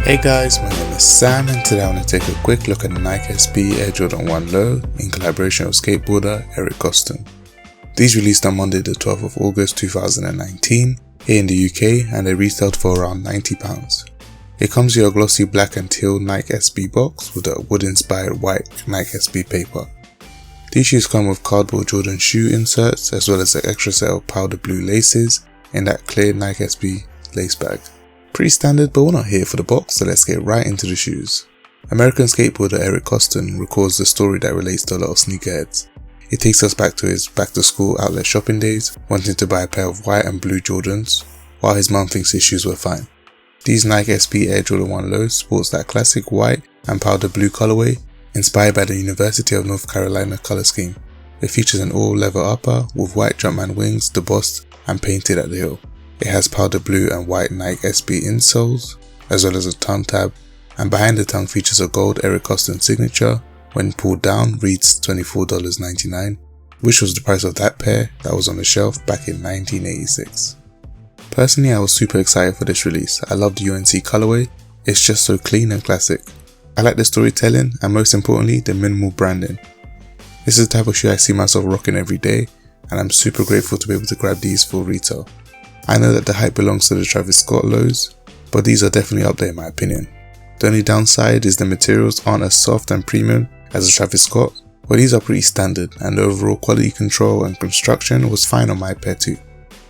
Hey guys, my name is Sam and today I want to take a quick look at the Nike SB Air Jordan 1 Low in collaboration with skateboarder Eric Koston. These released on Monday the 12th of August 2019 here in the UK and they retailed for around £90. It comes with a glossy black and teal Nike SB box with a wood inspired white Nike SB paper. These shoes come with cardboard Jordan shoe inserts as well as an extra set of powder blue laces in that clear Nike SB lace bag. Pretty standard, but we're not here for the box, so let's get right into the shoes. American skateboarder Eric Koston records the story that relates to a lot of sneakerheads. It takes us back to his back-to-school outlet shopping days, wanting to buy a pair of white and blue Jordans, while his mum thinks his shoes were fine. These Nike SB Air Jordan 1 Lows sports that classic white and powder blue colorway, inspired by the University of North Carolina color scheme. It features an all-leather upper with white Jumpman wings debossed and painted at the heel. It has powder blue and white Nike SB insoles, as well as a tongue tab, and behind the tongue features a gold Eric Koston signature. When pulled down reads $24.99, which was the price of that pair that was on the shelf back in 1986. Personally, I was super excited for this release. I love the UNC colorway, it's just so clean and classic. I like the storytelling and most importantly the minimal branding. This is the type of shoe I see myself rocking every day and I'm super grateful to be able to grab these for retail. I know that the hype belongs to the Travis Scott lows, but these are definitely up there in my opinion. The only downside is the materials aren't as soft and premium as the Travis Scott, but these are pretty standard and the overall quality control and construction was fine on my pair too.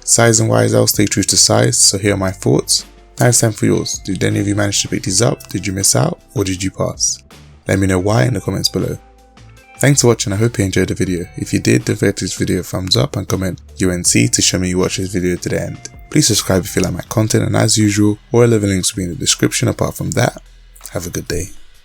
Sizing wise, I'll stay true to size, so here are my thoughts. Now it's time for yours. Did any of you manage to pick these up? Did you miss out or did you pass? Let me know why in the comments below. Thanks for watching, I hope you enjoyed the video. If you did, don't forget to give this video a thumbs up and comment UNC to show me you watched this video to the end. Please subscribe if you like my content and as usual, all relevant links will be in the description. Apart from that, have a good day.